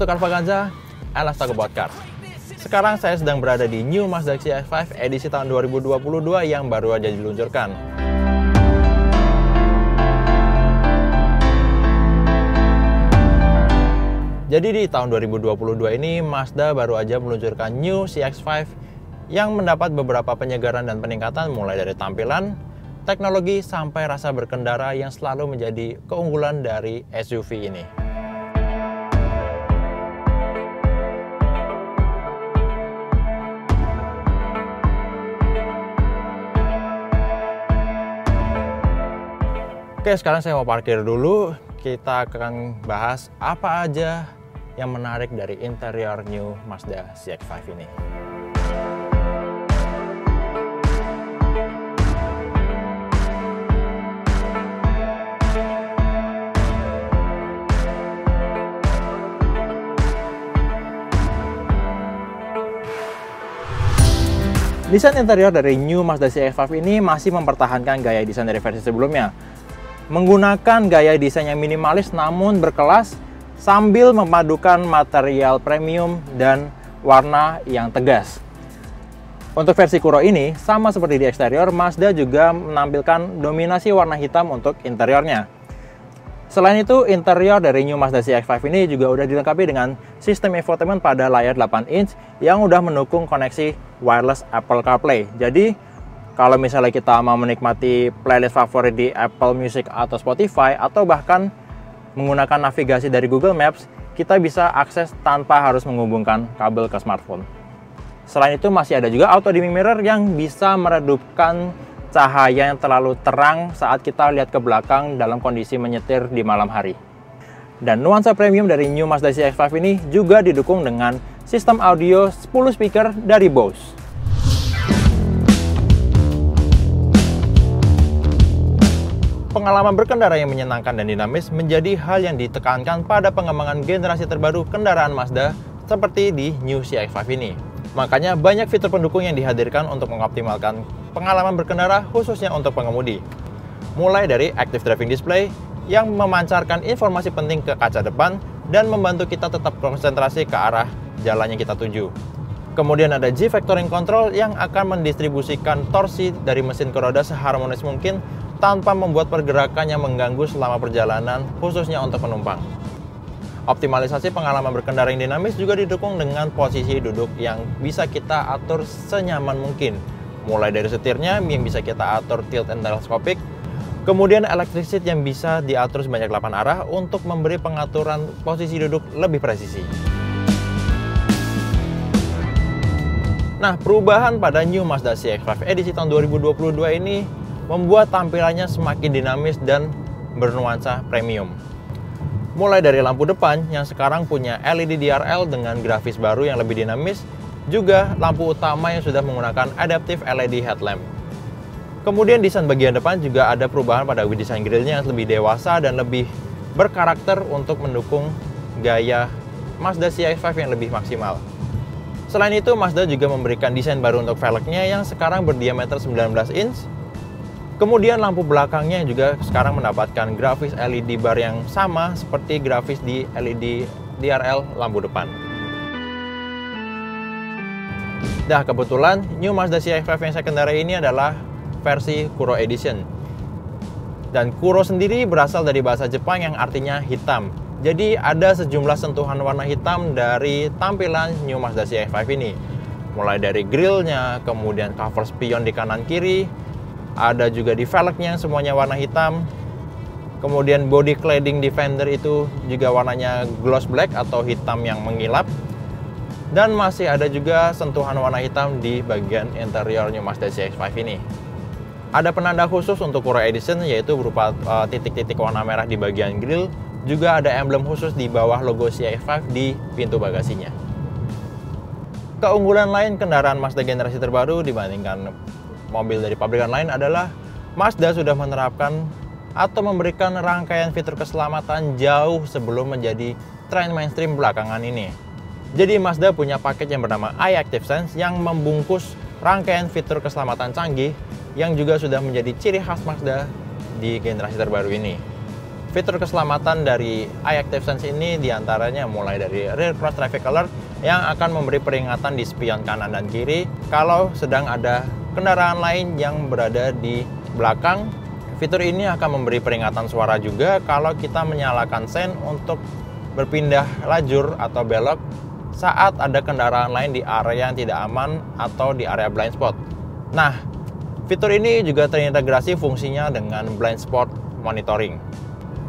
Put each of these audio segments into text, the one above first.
untuk Arvaganza, and let's talk about cars. Sekarang saya sedang berada di New Mazda CX-5 edisi tahun 2022 yang baru aja diluncurkan. Jadi di tahun 2022 ini Mazda baru aja meluncurkan New CX-5 yang mendapat beberapa penyegaran dan peningkatan mulai dari tampilan, teknologi, sampai rasa berkendara yang selalu menjadi keunggulan dari SUV ini. Oke, sekarang saya mau parkir dulu. Kita akan bahas apa aja yang menarik dari interior New Mazda CX-5 ini. Desain interior dari New Mazda CX-5 ini masih mempertahankan gaya desain dari versi sebelumnya, menggunakan gaya desain yang minimalis namun berkelas sambil memadukan material premium dan warna yang tegas. Untuk versi Kuro ini, sama seperti di eksterior, Mazda juga menampilkan dominasi warna hitam untuk interiornya. Selain itu, interior dari New Mazda CX-5 ini juga udah dilengkapi dengan sistem infotainment pada layar 8 inch yang udah mendukung koneksi wireless Apple CarPlay. Jadi, kalau misalnya kita mau menikmati playlist favorit di Apple Music atau Spotify, atau bahkan menggunakan navigasi dari Google Maps, kita bisa akses tanpa harus menghubungkan kabel ke smartphone. Selain itu, masih ada juga auto dimming mirror yang bisa meredupkan cahaya yang terlalu terang saat kita lihat ke belakang dalam kondisi menyetir di malam hari. Dan nuansa premium dari New Mazda CX-5 ini juga didukung dengan sistem audio 10 speaker dari Bose. Pengalaman berkendara yang menyenangkan dan dinamis menjadi hal yang ditekankan pada pengembangan generasi terbaru kendaraan Mazda seperti di New CX-5 ini. Makanya banyak fitur pendukung yang dihadirkan untuk mengoptimalkan pengalaman berkendara khususnya untuk pengemudi. Mulai dari Active Driving Display yang memancarkan informasi penting ke kaca depan dan membantu kita tetap konsentrasi ke arah jalan yang kita tuju. Kemudian ada G-Vectoring Control yang akan mendistribusikan torsi dari mesin ke roda seharmonis mungkin tanpa membuat pergerakan yang mengganggu selama perjalanan, khususnya untuk penumpang. Optimalisasi pengalaman berkendara yang dinamis juga didukung dengan posisi duduk yang bisa kita atur senyaman mungkin. Mulai dari setirnya yang bisa kita atur tilt and telescopic, kemudian electric seat yang bisa diatur sebanyak 8 arah untuk memberi pengaturan posisi duduk lebih presisi. Nah, perubahan pada New Mazda CX-5 edisi tahun 2022 ini membuat tampilannya semakin dinamis dan bernuansa premium. Mulai dari lampu depan yang sekarang punya LED DRL dengan grafis baru yang lebih dinamis, juga lampu utama yang sudah menggunakan adaptive LED headlamp. Kemudian desain bagian depan juga ada perubahan pada desain grillnya yang lebih dewasa dan lebih berkarakter untuk mendukung gaya Mazda CX-5 yang lebih maksimal. Selain itu, Mazda juga memberikan desain baru untuk velgnya yang sekarang berdiameter 19 inch. Kemudian lampu belakangnya juga sekarang mendapatkan grafis LED bar yang sama seperti grafis di LED DRL lampu depan. Nah, kebetulan New Mazda CX-5 yang saya kendarai ini adalah versi Kuro Edition. Dan Kuro sendiri berasal dari bahasa Jepang yang artinya hitam. Jadi ada sejumlah sentuhan warna hitam dari tampilan New Mazda CX-5 ini. Mulai dari grillnya, kemudian cover spion di kanan kiri, ada juga di velgnya semuanya warna hitam. Kemudian body cladding di fender itu juga warnanya gloss black atau hitam yang mengilap. Dan masih ada juga sentuhan warna hitam di bagian interior New Mazda CX-5 ini. Ada penanda khusus untuk Kuro Edition yaitu berupa titik-titik warna merah di bagian grill. Juga ada emblem khusus di bawah logo CX-5 di pintu bagasinya. Keunggulan lain kendaraan Mazda generasi terbaru dibandingkan mobil dari pabrikan lain adalah Mazda sudah menerapkan atau memberikan rangkaian fitur keselamatan jauh sebelum menjadi tren mainstream belakangan ini. Jadi Mazda punya paket yang bernama iActive Sense yang membungkus rangkaian fitur keselamatan canggih yang juga sudah menjadi ciri khas Mazda di generasi terbaru ini. Fitur keselamatan dari iActive Sense ini diantaranya mulai dari Rear Cross Traffic Alert yang akan memberi peringatan di spion kanan dan kiri kalau sedang ada kendaraan lain yang berada di belakang. Fitur ini akan memberi peringatan suara juga kalau kita menyalakan sen untuk berpindah lajur atau belok saat ada kendaraan lain di area yang tidak aman atau di area blind spot. Nah, fitur ini juga terintegrasi fungsinya dengan blind spot monitoring.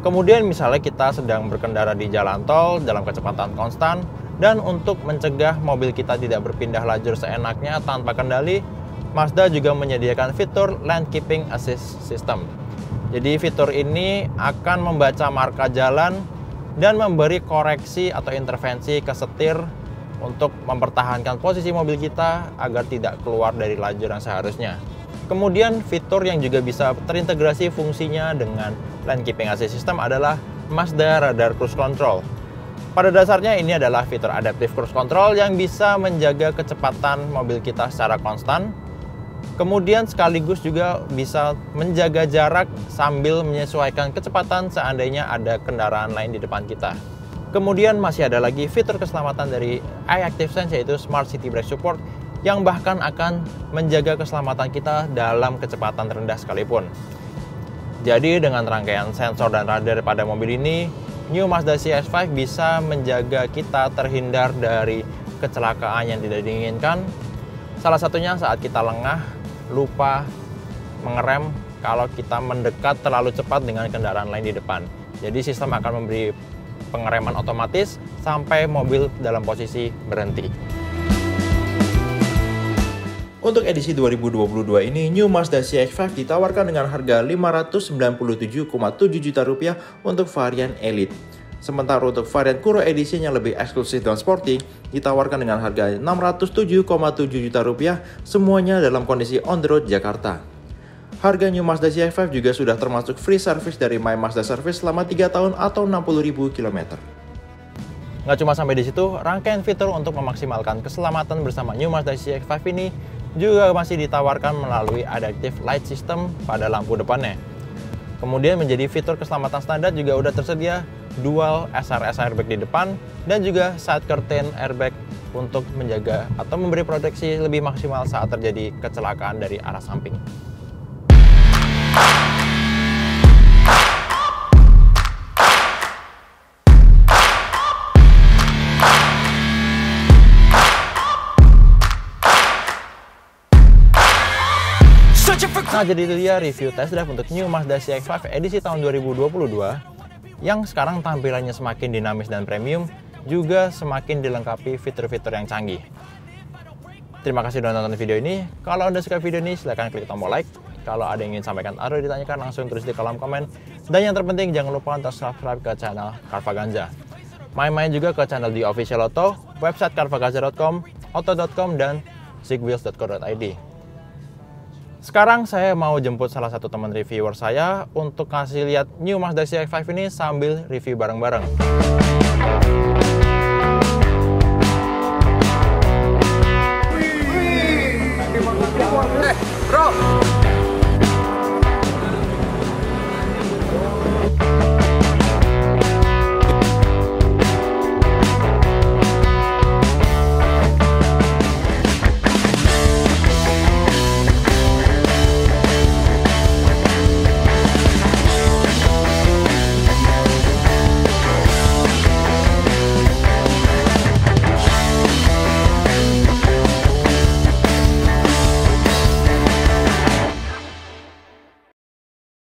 Kemudian misalnya kita sedang berkendara di jalan tol dalam kecepatan konstan, dan untuk mencegah mobil kita tidak berpindah lajur seenaknya tanpa kendali, Mazda juga menyediakan fitur Lane Keeping Assist System. Jadi fitur ini akan membaca marka jalan dan memberi koreksi atau intervensi ke setir untuk mempertahankan posisi mobil kita agar tidak keluar dari lajur yang seharusnya. Kemudian fitur yang juga bisa terintegrasi fungsinya dengan Lane Keeping Assist System adalah Mazda Radar Cruise Control. Pada dasarnya ini adalah fitur Adaptive Cruise Control yang bisa menjaga kecepatan mobil kita secara konstan. Kemudian sekaligus juga bisa menjaga jarak sambil menyesuaikan kecepatan seandainya ada kendaraan lain di depan kita. Kemudian masih ada lagi fitur keselamatan dari iActive Sense, yaitu Smart City Brake Support, yang bahkan akan menjaga keselamatan kita dalam kecepatan rendah sekalipun. Jadi dengan rangkaian sensor dan radar pada mobil ini, New Mazda CX-5 bisa menjaga kita terhindar dari kecelakaan yang tidak diinginkan. Salah satunya saat kita lengah, lupa mengerem kalau kita mendekat terlalu cepat dengan kendaraan lain di depan. Jadi sistem akan memberi pengereman otomatis sampai mobil dalam posisi berhenti. Untuk edisi 2022 ini, New Mazda CX-5 ditawarkan dengan harga Rp597,7 juta untuk varian Elite. Sementara untuk varian Kuro Edition yang lebih eksklusif dan sporty, ditawarkan dengan harga Rp607,7 juta, semuanya dalam kondisi on the road Jakarta. Harga New Mazda CX-5 juga sudah termasuk free service dari My Mazda Service selama 3 tahun atau 60.000 km. Nggak cuma sampai di situ, rangkaian fitur untuk memaksimalkan keselamatan bersama New Mazda CX-5 ini juga masih ditawarkan melalui Adaptive Light System pada lampu depannya. Kemudian menjadi fitur keselamatan standar juga udah tersedia dual SRS airbag di depan dan juga side curtain airbag untuk menjaga atau memberi proteksi lebih maksimal saat terjadi kecelakaan dari arah samping. Nah, jadi itu dia review test drive untuk New Mazda CX-5 edisi tahun 2022 yang sekarang tampilannya semakin dinamis dan premium, juga semakin dilengkapi fitur-fitur yang canggih. Terima kasih sudah nonton video ini. Kalau Anda suka video ini, silahkan klik tombol like. Kalau ada yang ingin sampaikan atau ditanyakan, langsung tulis di kolom komen. Dan yang terpenting, jangan lupa untuk subscribe ke channel Carvaganza. Main-main juga ke channel The Official Auto, website carvaganza.com, auto.com, dan zigwheels.co.id. Sekarang saya mau jemput salah satu teman reviewer saya untuk kasih lihat New Mazda CX-5 ini sambil review bareng-bareng. Bro,